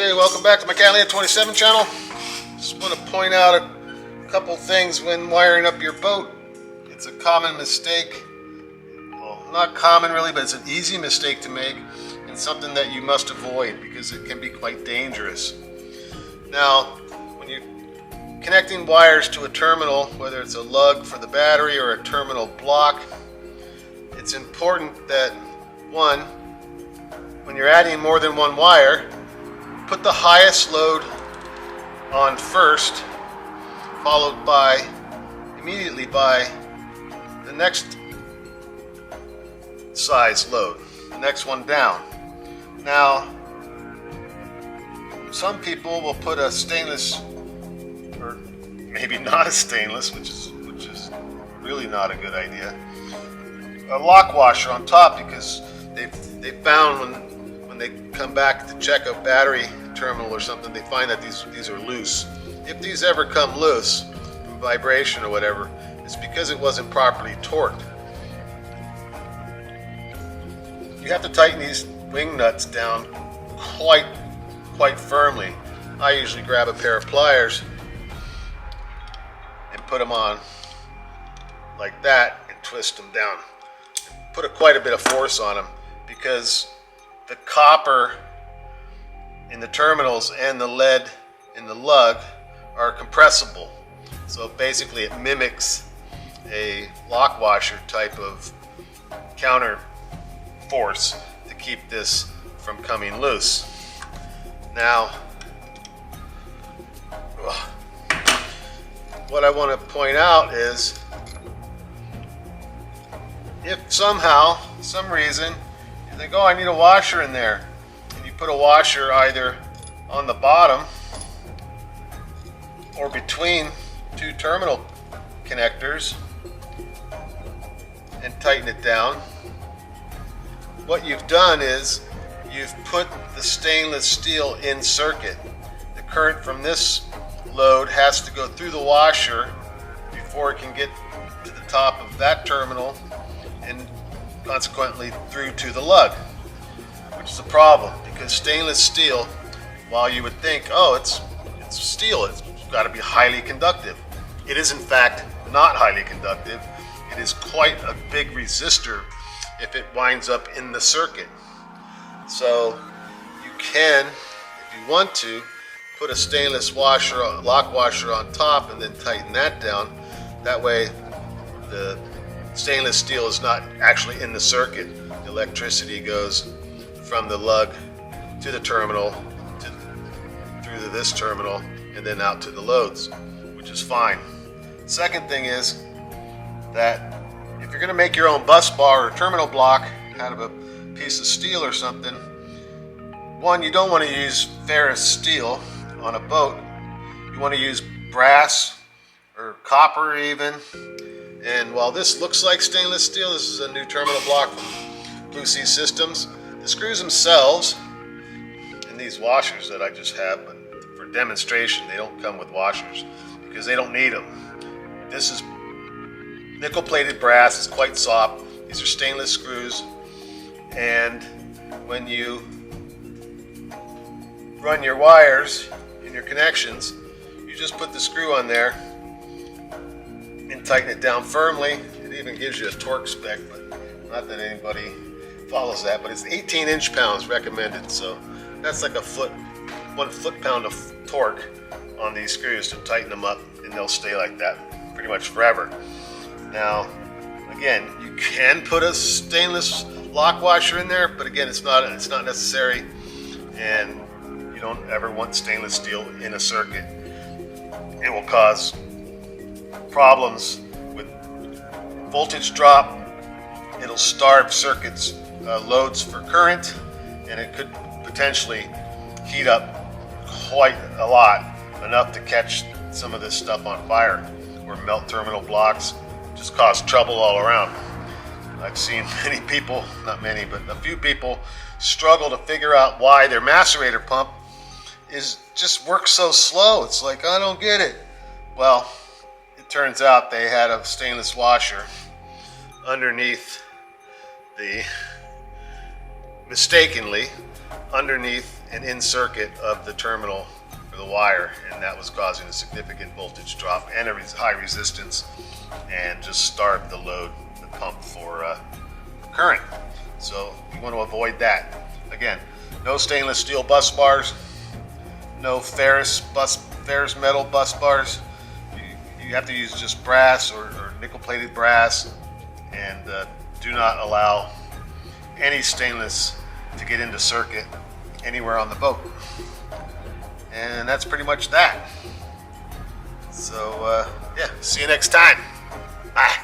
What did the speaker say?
Okay, welcome back to my Catalina 27 channel. Just want to point out a couple things when wiring up your boat. It's a common mistake. Well, not common really, but it's an easy mistake to make and something that you must avoid because it can be quite dangerous. Now, when you're connecting wires to a terminal, whether it's a lug for the battery or a terminal block, it's important that, one, when you're adding more than one wire, put the highest load on first, followed immediately by the next size load, the next one down. Now, some people will put a stainless, or maybe not a stainless, which is really not a good idea, a lock washer on top, because they found when they come back to check a battery terminal or something, they find that these are loose. If these ever come loose from vibration or whatever, it's because it wasn't properly torqued. You have to tighten these wing nuts down quite firmly. I usually grab a pair of pliers and put them on like that and twist them down. Put quite a bit of force on them because the copper in the terminals and the lead in the lug are compressible. So basically it mimics a lock washer type of counter force to keep this from coming loose. Now, what I want to point out is if somehow, some reason, you think, oh, I need a washer in there, and you put a washer either on the bottom or between two terminal connectors and tighten it down, what you've done is you've put the stainless steel in circuit. The current from this load has to go through the washer before it can get to the top of that terminal and consequently through to the lug, which is a problem because stainless steel, while you would think, oh, it's steel, it's got to be highly conductive, it is in fact not highly conductive. It is quite a big resistor if it winds up in the circuit. So you can, if you want to, put a stainless washer, lock washer on top and then tighten that down. That way the stainless steel is not actually in the circuit. The electricity goes from the lug to the terminal, through to this terminal, and then out to the loads, which is fine. Second thing is that if you're going to make your own bus bar or terminal block out of a piece of steel or something, one, you don't want to use ferrous steel on a boat. You want to use brass or copper even. And while this looks like stainless steel, this is a new terminal block from Blue Sea Systems. The screws themselves, and these washers that I just have, but for demonstration, they don't come with washers because they don't need them. This is nickel-plated brass. It's quite soft. These are stainless screws, and when you run your wires in your connections, you just put the screw on there and tighten it down firmly. It even gives you a torque spec, but not that anybody follows that, but it's 18 inch-pounds recommended, so that's like 1 foot-pound of torque on these screws to tighten them up, and they'll stay like that pretty much forever. Now, again, you can put a stainless lock washer in there, but again, it's not necessary, and you don't ever want stainless steel in a circuit. It will cause problems with voltage drop. It'll starve circuits, loads for current, and it could potentially heat up quite a lot, enough to catch some of this stuff on fire or melt terminal blocks, just cause trouble all around. I've seen many people, not many, but a few people struggle to figure out why their macerator pump just works so slow. It's like, I don't get it. Well, it turns out they had a stainless washer mistakenly underneath and in circuit of the terminal or the wire, and that was causing a significant voltage drop and a high resistance, and just starved the load, the pump, for current. So you want to avoid that. Again, no stainless steel bus bars, no ferrous metal bus bars. You have to use just brass or nickel-plated brass, and do not allow any stainless to get into circuit anywhere on the boat. And that's pretty much that. So yeah, see you next time. Bye.